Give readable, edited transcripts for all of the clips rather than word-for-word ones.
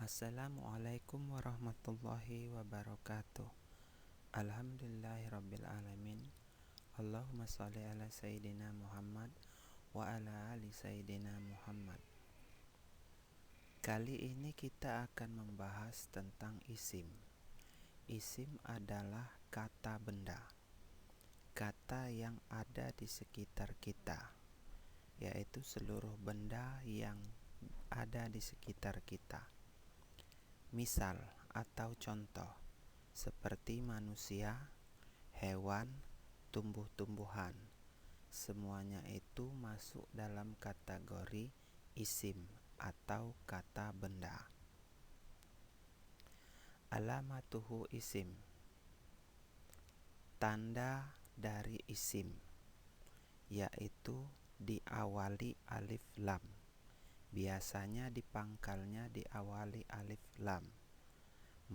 Assalamualaikum warahmatullahi wabarakatuh. Alhamdulillahirabbil alamin. Allahumma shalli ala sayyidina Muhammad wa ala ali sayyidina Muhammad. Kali ini kita akan membahas tentang isim. Isim adalah kata benda, kata yang ada di sekitar kita, yaitu seluruh benda yang ada di sekitar kita. Misal atau contoh seperti manusia, hewan, tumbuh-tumbuhan, semuanya itu masuk dalam kategori isim atau kata benda. Alamatuhu isim, tanda dari isim, yaitu diawali alif lam. Biasanya di pangkalnya diawali alif lam,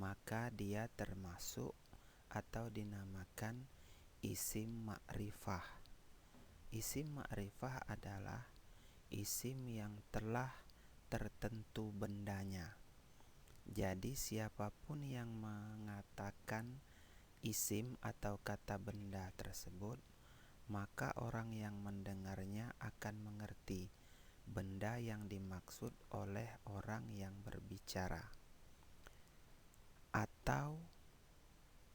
maka dia termasuk atau dinamakan isim ma'rifah. Isim ma'rifah adalah isim yang telah tertentu bendanya. Jadi siapapun yang mengatakan isim atau kata benda tersebut, maka orang yang mendengarnya akan mengerti benda yang dimaksud oleh orang yang berbicara. Atau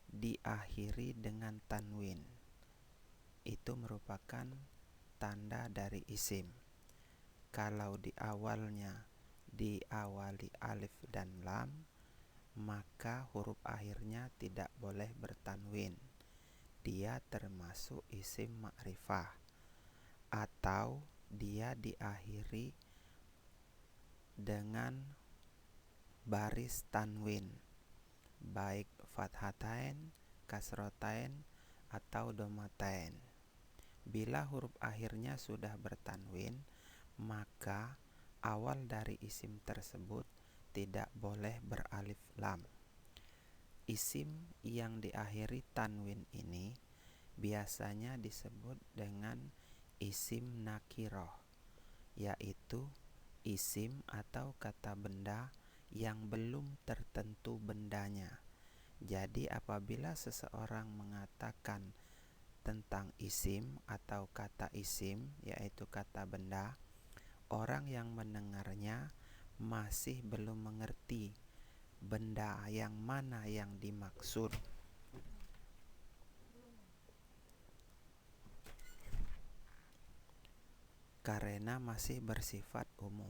diakhiri dengan tanwin, itu merupakan tanda dari isim. Kalau di awalnya diawali alif dan lam, maka huruf akhirnya tidak boleh bertanwin. Dia termasuk isim ma'rifah. Atau dia diakhiri dengan baris tanwin, baik fathatain, kasrotain, atau domatain. Bila huruf akhirnya sudah bertanwin, maka awal dari isim tersebut tidak boleh beralif lam. Isim yang diakhiri tanwin ini biasanya disebut dengan isim nakiroh, yaitu isim atau kata benda yang belum tertentu bendanya. Jadi apabila seseorang mengatakan tentang isim atau kata isim, yaitu kata benda, orang yang mendengarnya masih belum mengerti benda yang mana yang dimaksud. Karena masih bersifat umum.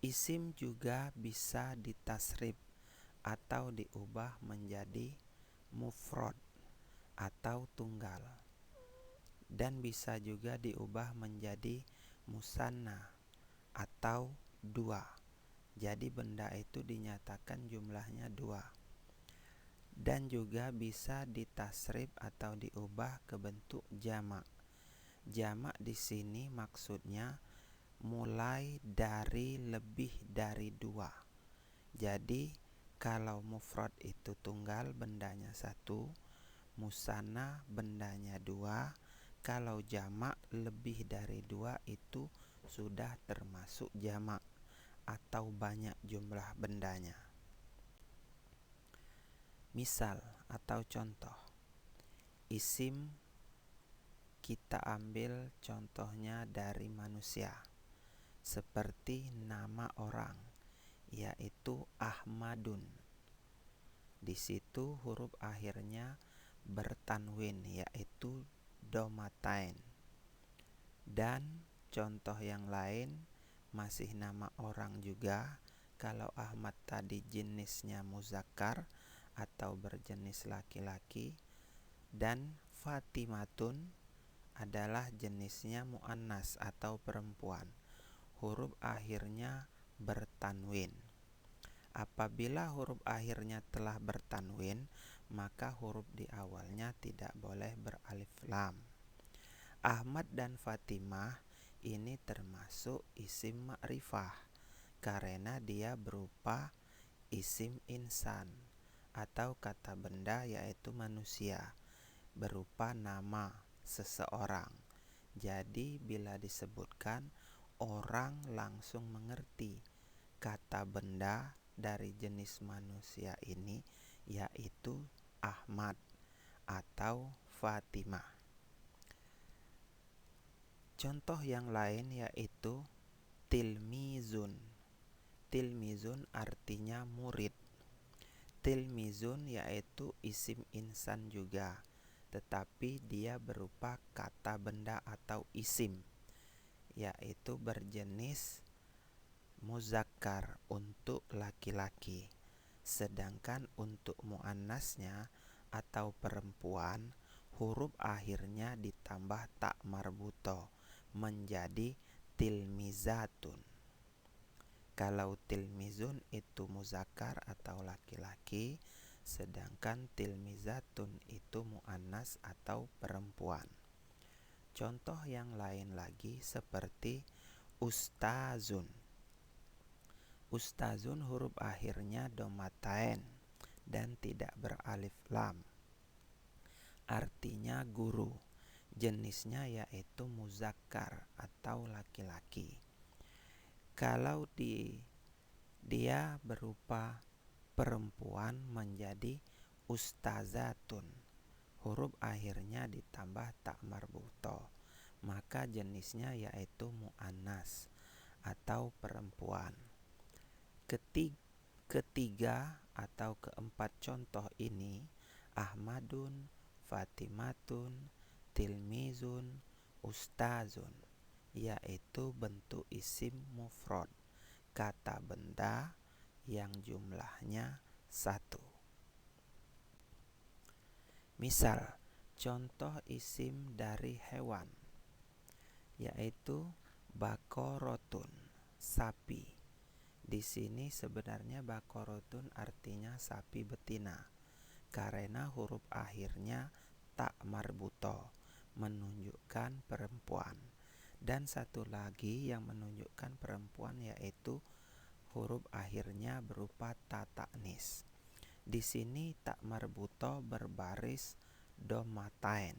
Isim juga bisa ditasrif atau diubah menjadi mufrad atau tunggal, dan bisa juga diubah menjadi musanna atau dua. Jadi benda itu dinyatakan jumlahnya dua. Dan juga bisa ditasrif atau diubah ke bentuk jamak. Jamak di sini maksudnya mulai dari lebih dari dua. Jadi kalau mufrad itu tunggal, bendanya satu, musanna bendanya dua. Kalau jamak lebih dari dua, itu sudah termasuk jamak atau banyak jumlah bendanya. Misal atau contoh isim, kita ambil contohnya dari manusia, seperti nama orang, yaitu Ahmadun. Di situ huruf akhirnya bertanwin, yaitu domatain. Dan contoh yang lain masih nama orang juga. Kalau Ahmad tadi jenisnya muzakkar atau berjenis laki-laki, dan Fatimatun adalah jenisnya muannas atau perempuan. Huruf akhirnya bertanwin. Apabila huruf akhirnya telah bertanwin, maka huruf di awalnya tidak boleh beralif lam. Ahmad dan Fatimah ini termasuk isim ma'rifah karena dia berupa isim insan atau kata benda, yaitu manusia, berupa nama seseorang. Jadi bila disebutkan, orang langsung mengerti kata benda dari jenis manusia ini yaitu Ahmad atau Fatimah. Contoh yang lain yaitu tilmizun. Tilmizun artinya murid. Tilmizun yaitu isim insan juga, tetapi dia berupa kata benda atau isim, yaitu berjenis muzakkar untuk laki-laki. Sedangkan untuk muannasnya atau perempuan, huruf akhirnya ditambah tak marbuto menjadi tilmizatun. Kalau tilmizun itu muzakkar atau laki-laki, sedangkan tilmizatun itu muannas atau perempuan. Contoh yang lain lagi seperti ustazun. Ustazun huruf akhirnya domatain dan tidak beralif lam. Artinya guru. Jenisnya yaitu muzakkar atau laki-laki. Kalau dia berupa perempuan menjadi ustazatun. Huruf akhirnya ditambah tak marbuto, maka jenisnya yaitu muannas atau perempuan. Ketiga atau keempat contoh ini, Ahmadun, Fatimatun, Tilmizun, Ustazun, yaitu bentuk isim mufrad, kata benda yang jumlahnya 1. Misal, contoh isim dari hewan yaitu bakorotun, sapi. Di sini sebenarnya bakorotun artinya sapi betina, karena huruf akhirnya tak marbuto menunjukkan perempuan. Dan satu lagi yang menunjukkan perempuan yaitu huruf akhirnya berupa ta ta'nis. Di sini tak marbuto berbaris domatain.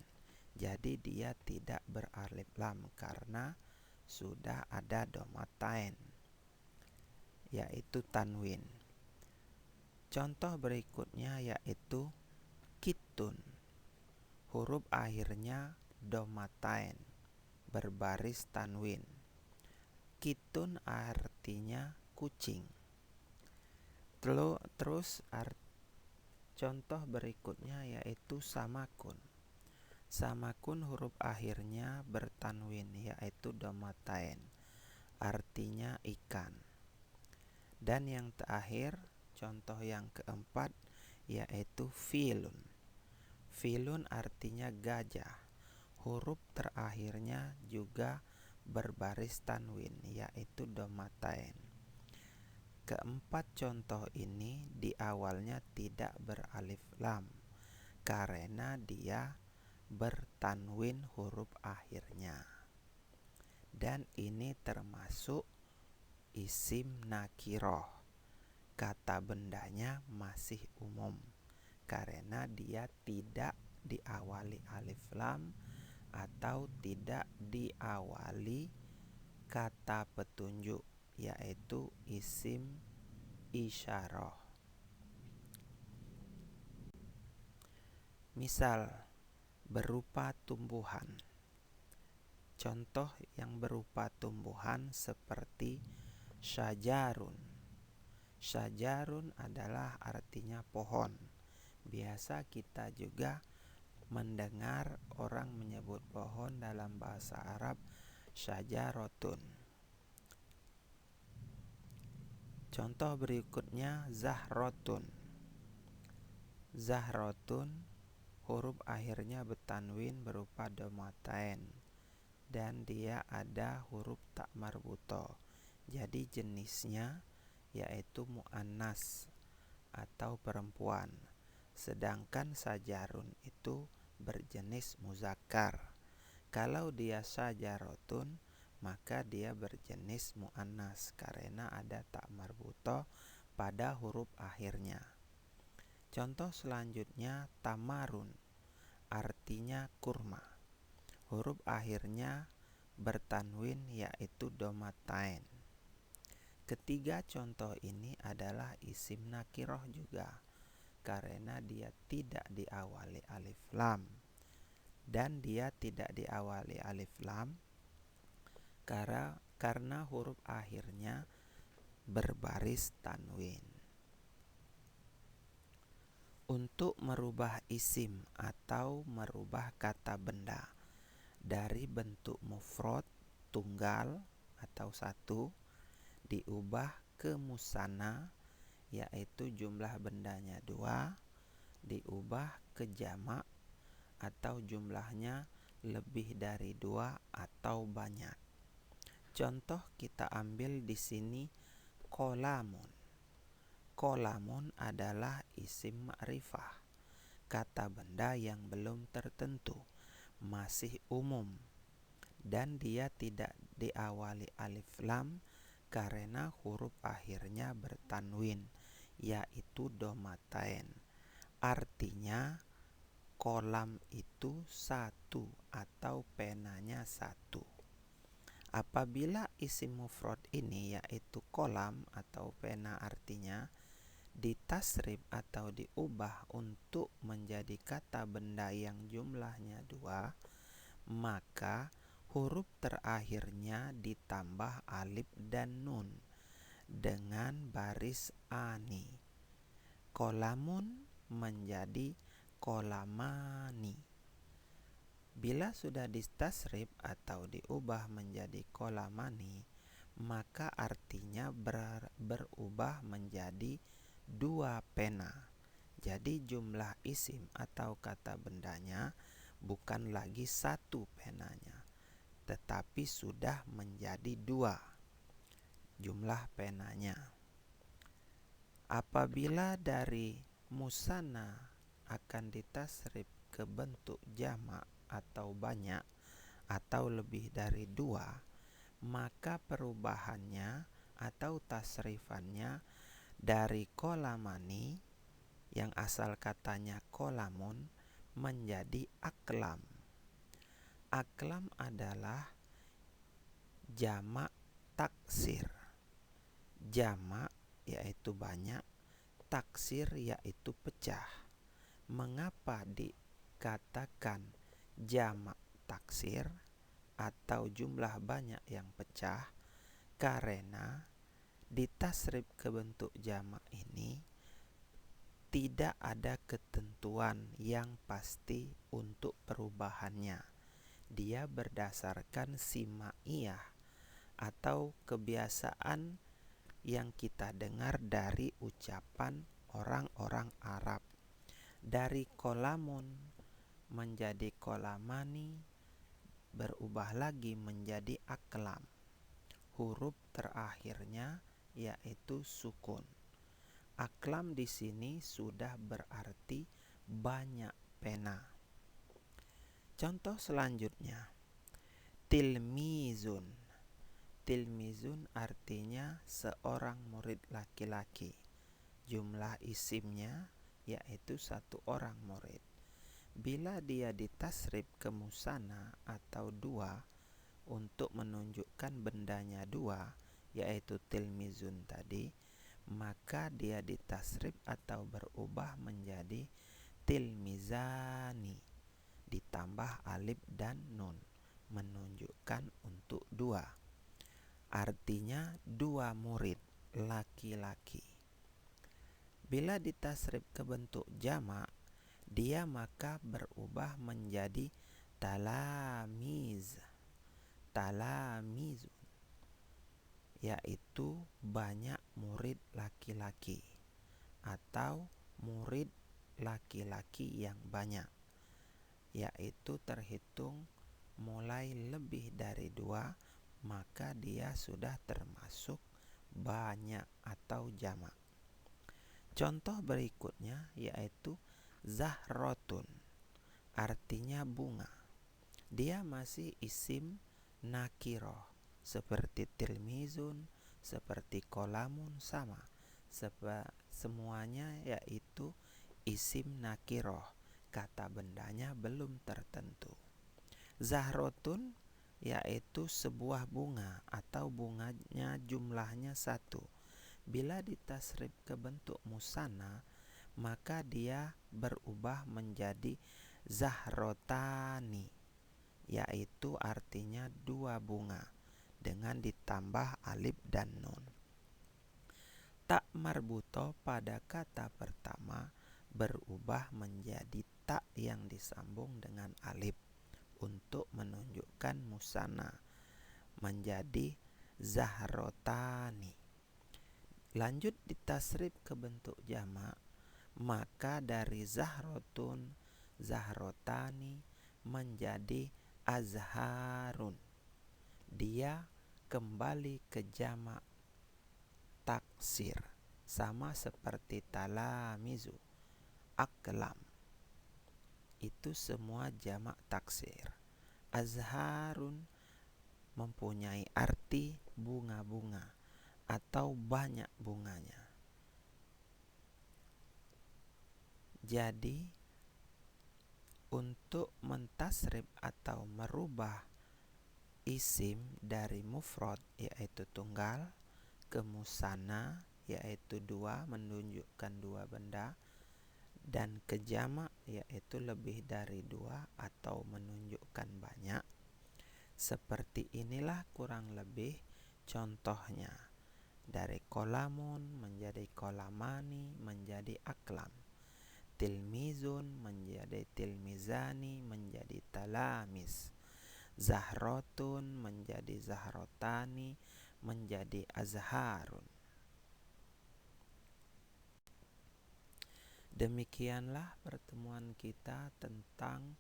Jadi dia tidak beralif lam karena sudah ada domatain, yaitu tanwin. Contoh berikutnya yaitu kitun. Huruf akhirnya domatain berbaris tanwin. Kitun artinya kucing. Terus contoh berikutnya yaitu samakun. Samakun huruf akhirnya bertanwin yaitu domatain, artinya ikan. Dan yang terakhir, contoh yang keempat yaitu filun. Filun artinya gajah. Huruf terakhirnya juga berbaris tanwin yaitu domatain. Keempat contoh ini di awalnya tidak beralif lam karena dia bertanwin huruf akhirnya. Dan ini termasuk isim nakiroh. Kata bendanya masih umum karena dia tidak diawali alif lam atau tidak diawali kata petunjuk, yaitu isim isyarah. Misal berupa tumbuhan. Contoh yang berupa tumbuhan seperti syajarun. Syajarun adalah artinya pohon. Biasa kita juga mendengar orang menyebut pohon dalam bahasa Arab syajarotun. Contoh berikutnya zahrotun. Zahrotun huruf akhirnya bertanwin berupa domatain dan dia ada huruf tak marbuto. Jadi jenisnya yaitu muannas atau perempuan. Sedangkan sajarun itu berjenis muzakkar. Kalau dia sajarotun, maka dia berjenis muannas karena ada tak marbuto pada huruf akhirnya. Contoh selanjutnya tamarun, artinya kurma. Huruf akhirnya bertanwin yaitu domatain. Ketiga contoh ini adalah isim nakiroh juga, karena dia tidak diawali alif lam. Dan dia tidak diawali alif lam karena huruf akhirnya berbaris tanwin. Untuk merubah isim atau merubah kata benda dari bentuk mufrad tunggal atau satu diubah ke musanna, yaitu jumlah bendanya 2, diubah ke jamak atau jumlahnya lebih dari 2 atau banyak. Contoh kita ambil di sini qolamun. Qolamun adalah isim ma'rifah, kata benda yang belum tertentu, masih umum, dan dia tidak diawali alif lam karena huruf akhirnya bertanwin, yaitu domatain. Artinya kolam itu satu atau penanya satu. Apabila isim mufrad ini yaitu kolam atau pena artinya ditasrif atau diubah untuk menjadi kata benda yang jumlahnya 2, maka huruf terakhirnya ditambah alif dan nun dengan baris ani. Kolamun menjadi kolamani. Bila sudah ditasrif atau diubah menjadi kolamani, maka artinya berubah menjadi 2 pena. Jadi jumlah isim atau kata bendanya bukan lagi 1 penanya, tetapi sudah menjadi 2 jumlah penanya. Apabila dari musanna akan ditasrif ke bentuk jamak atau banyak atau lebih dari 2, maka perubahannya atau tasrifannya dari kolamani yang asal katanya kolamun menjadi aklam. Aklam adalah jamak taksir. Jamak yaitu banyak, taksir yaitu pecah. Mengapa dikatakan jamak taksir atau jumlah banyak yang pecah? Karena ditasrif ke bentuk jamak ini tidak ada ketentuan yang pasti untuk perubahannya. Dia berdasarkan simaiyah atau kebiasaan yang kita dengar dari ucapan orang-orang Arab. Dari kolamun menjadi kolamani, berubah lagi menjadi aklam. Huruf terakhirnya yaitu sukun. Aklam di sini sudah berarti banyak pena. Contoh selanjutnya, tilmizun. Tilmizun artinya seorang murid laki-laki. Jumlah isimnya yaitu 1 orang murid. Bila dia ditasrif ke musanna atau 2 untuk menunjukkan bendanya 2, yaitu tilmizun tadi, maka dia ditasrif atau berubah menjadi tilmizani, ditambah alif dan nun, menunjukkan untuk 2. Artinya 2 murid laki-laki. Bila ditasrif ke bentuk jamak, dia maka berubah menjadi talamiz. Talamizun, yaitu banyak murid laki-laki atau murid laki-laki yang banyak, yaitu terhitung mulai lebih dari 2, maka dia sudah termasuk banyak atau jamak. Contoh berikutnya yaitu zahrotun, artinya bunga. Dia masih isim nakiroh, seperti tilmizun, seperti kolamun, sama. Semuanya yaitu isim nakiroh, kata bendanya belum tertentu. Zahrotun yaitu sebuah bunga atau bunganya jumlahnya 1. Bila ditasrif ke bentuk musanna, maka dia berubah menjadi zahrotani, yaitu artinya 2 bunga dengan ditambah alif dan nun. Tak marbuto pada kata pertama berubah menjadi tak yang disambung dengan alif untuk menunjukkan musanna, menjadi zahrotani. Lanjut ditasrif ke bentuk jamak, maka dari zahrotun, zahrotani menjadi azharun. Dia kembali ke jamak taksir, sama seperti talamizu, aklam. Itu semua jamak taksir. Azharun mempunyai arti bunga-bunga atau banyak bunganya. Jadi untuk mentasrif atau merubah isim dari mufrad yaitu tunggal ke musanna yaitu 2 menunjukkan 2 benda, dan ke jamak yaitu lebih dari 2 atau menunjukkan banyak. Seperti inilah kurang lebih contohnya. Dari kolamun menjadi kolamani menjadi aklam. Tilmizun menjadi tilmizani menjadi talamis. Zahrotun menjadi zahrotani menjadi azharun. Demikianlah pertemuan kita tentang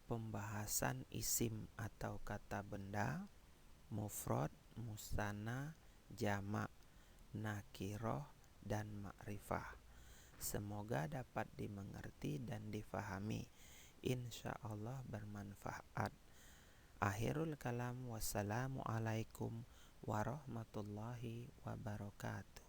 pembahasan isim atau kata benda, mufrad, musanna, jamak, nakiroh, dan ma'rifah. Semoga dapat dimengerti dan difahami. Insyaallah bermanfaat. Akhirul kalam, wassalamualaikum warahmatullahi wabarakatuh.